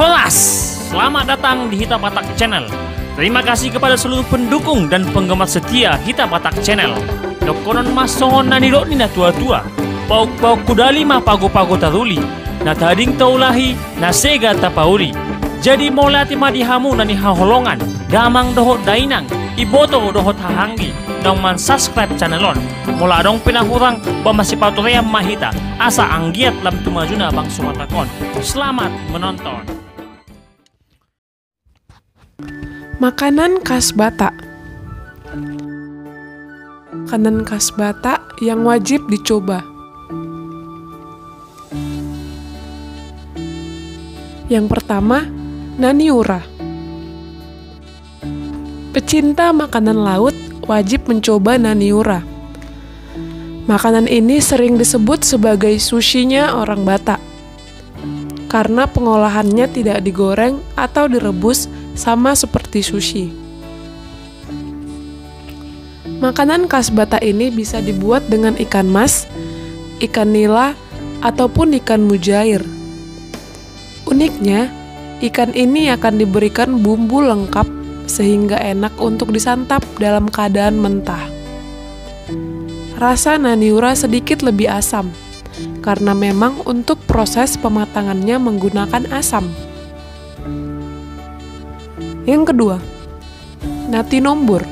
Holas, selamat datang di Hita Batak Channel. Terima kasih kepada seluruh pendukung dan penggemar setia Hita Batak Channel. Dokonon masongon na nilo ni na tua-tua. Pauk-pauk kudali ma pago-pago taruli. Na tading taulahi na sega tapauli. Jadi molati madihamu na ni haholongan. Damang dohot dainang. Iboto dohot hahanggi. Dong man subscribe channelon. Mula dong pinahurang pamasipatuream mahita. Asa anggiat lam tumajuna bang sumatakon. Selamat menonton. Makanan khas Batak. Makanan khas Batak yang wajib dicoba. Yang pertama, naniura. Pecinta makanan laut wajib mencoba naniura. Makanan ini sering disebut sebagai sushinya orang Batak, karena pengolahannya tidak digoreng atau direbus sama seperti sushi. Makanan khas Batak ini bisa dibuat dengan ikan mas, ikan nila, ataupun ikan mujair. Uniknya, ikan ini akan diberikan bumbu lengkap sehingga enak untuk disantap dalam keadaan mentah. Rasa naniura sedikit lebih asam, karena memang untuk proses pematangannya menggunakan asam. Yang kedua, nati nombur.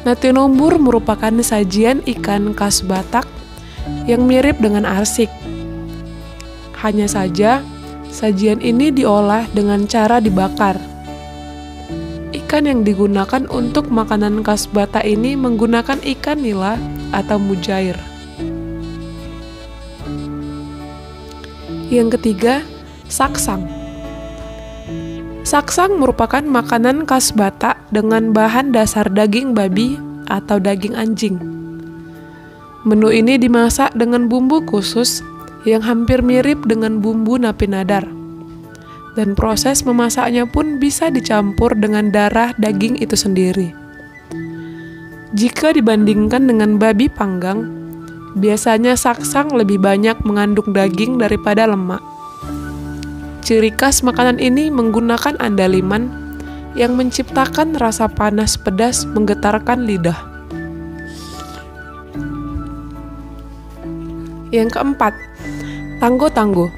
Nati nombur merupakan sajian ikan khas Batak yang mirip dengan arsik. Hanya saja, sajian ini diolah dengan cara dibakar. Ikan yang digunakan untuk makanan khas Batak ini menggunakan ikan nila atau mujair. Yang ketiga, saksang. Saksang merupakan makanan khas Batak dengan bahan dasar daging babi atau daging anjing. Menu ini dimasak dengan bumbu khusus yang hampir mirip dengan bumbu napi nadar. Dan proses memasaknya pun bisa dicampur dengan darah daging itu sendiri. Jika dibandingkan dengan babi panggang, biasanya saksang lebih banyak mengandung daging daripada lemak. Ciri khas makanan ini menggunakan andaliman yang menciptakan rasa panas pedas menggetarkan lidah. Yang keempat, tanggo-tanggo.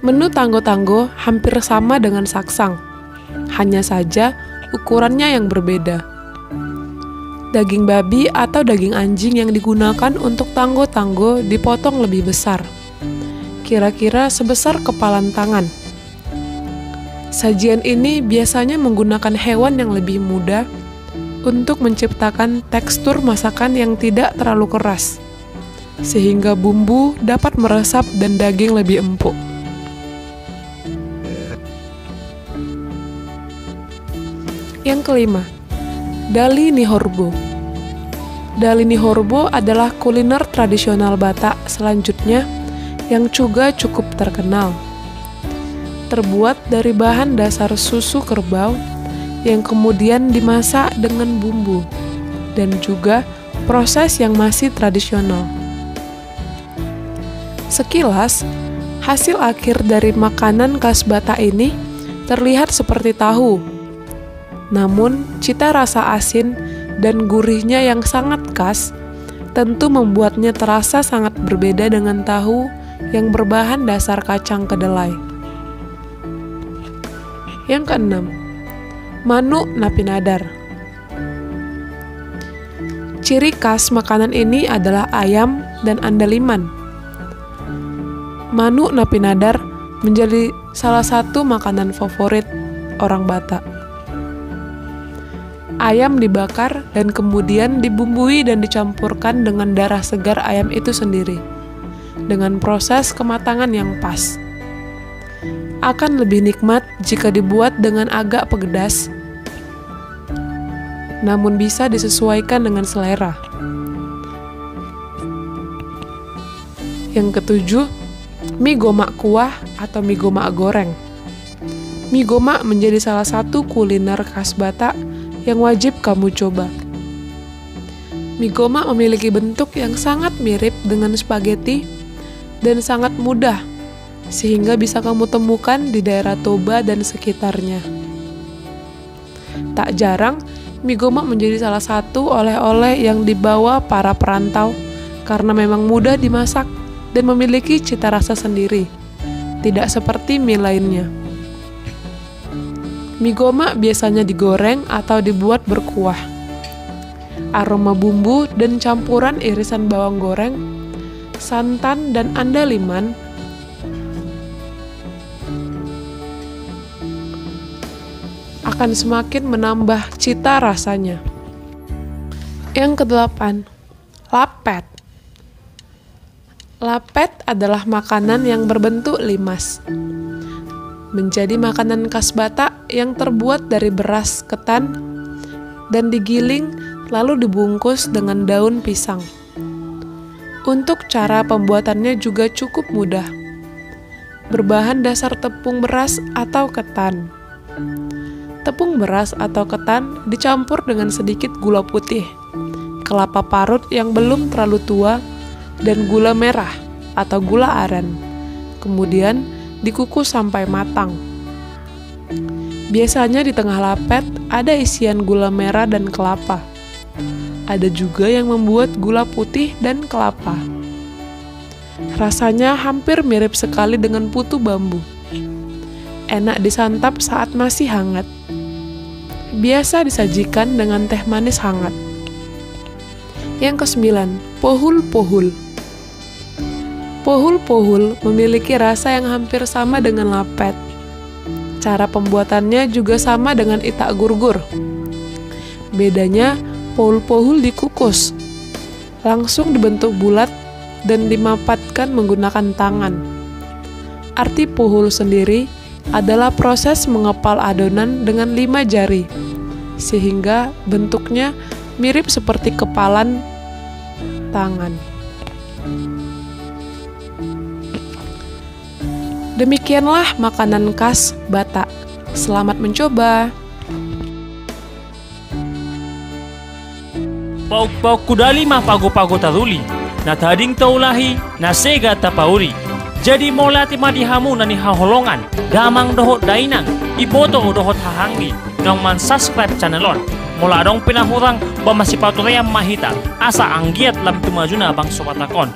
Menu tanggo-tanggo hampir sama dengan saksang, hanya saja ukurannya yang berbeda. Daging babi atau daging anjing yang digunakan untuk tanggo-tanggo dipotong lebih besar, kira-kira sebesar kepalan tangan. Sajian ini biasanya menggunakan hewan yang lebih muda untuk menciptakan tekstur masakan yang tidak terlalu keras, sehingga bumbu dapat meresap dan daging lebih empuk. Yang kelima, dali nihorbo. Dali nihorbo adalah kuliner tradisional Batak selanjutnya yang juga cukup terkenal. Terbuat dari bahan dasar susu kerbau yang kemudian dimasak dengan bumbu dan juga proses yang masih tradisional. Sekilas, hasil akhir dari makanan khas Batak ini terlihat seperti tahu. Namun, cita rasa asin dan gurihnya yang sangat khas tentu membuatnya terasa sangat berbeda dengan tahu yang berbahan dasar kacang kedelai. Yang keenam, manuk napi nadar. Ciri khas makanan ini adalah ayam dan andaliman. Manuk napi nadar menjadi salah satu makanan favorit orang Batak. Ayam dibakar dan kemudian dibumbui dan dicampurkan dengan darah segar ayam itu sendiri, dengan proses kematangan yang pas. Akan lebih nikmat jika dibuat dengan agak pedas, namun bisa disesuaikan dengan selera. Yang ketujuh, mie gomak kuah atau mie gomak goreng. Mie gomak menjadi salah satu kuliner khas Batak yang wajib kamu coba. Mie gomak memiliki bentuk yang sangat mirip dengan spaghetti dan sangat mudah sehingga bisa kamu temukan di daerah Toba dan sekitarnya. Tak jarang, mie gomak menjadi salah satu oleh-oleh yang dibawa para perantau karena memang mudah dimasak dan memiliki cita rasa sendiri, tidak seperti mie lainnya. Mie gomak biasanya digoreng atau dibuat berkuah. Aroma bumbu dan campuran irisan bawang goreng, santan, dan andaliman akan semakin menambah cita rasanya. Yang kedelapan, lapet. Lapet adalah makanan yang berbentuk limas. Menjadi makanan khas Batak yang terbuat dari beras ketan dan digiling lalu dibungkus dengan daun pisang. Untuk cara pembuatannya juga cukup mudah. Berbahan dasar tepung beras atau ketan. Tepung beras atau ketan dicampur dengan sedikit gula putih, kelapa parut yang belum terlalu tua, dan gula merah atau gula aren. Kemudian dikukus sampai matang. Biasanya di tengah lapet ada isian gula merah dan kelapa. Ada juga yang membuat gula putih dan kelapa. Rasanya hampir mirip sekali dengan putu bambu. Enak disantap saat masih hangat. Biasa disajikan dengan teh manis hangat. Yang kesembilan, pohul-pohul. Pohul-pohul memiliki rasa yang hampir sama dengan lapet. Cara pembuatannya juga sama dengan itak gurgur. Bedanya, pohul-pohul dikukus, langsung dibentuk bulat dan dimapatkan menggunakan tangan. Arti pohul sendiri adalah proses mengepal adonan dengan 5 jari, sehingga bentuknya mirip seperti kepalan tangan. Demikianlah makanan khas Batak. Selamat mencoba. Pauk-pauk kudali mah pago-pago taruli, na tading taulahi, na sega tapauri. Jadi molati madihamu nani haholongan, damang dohot dainang, iboto dohot hahanggi, nang man subscribe channelon. Mula dong pinahurang ba masipatuream mahita, asa anggiat lam tumajuna bang sobatakon.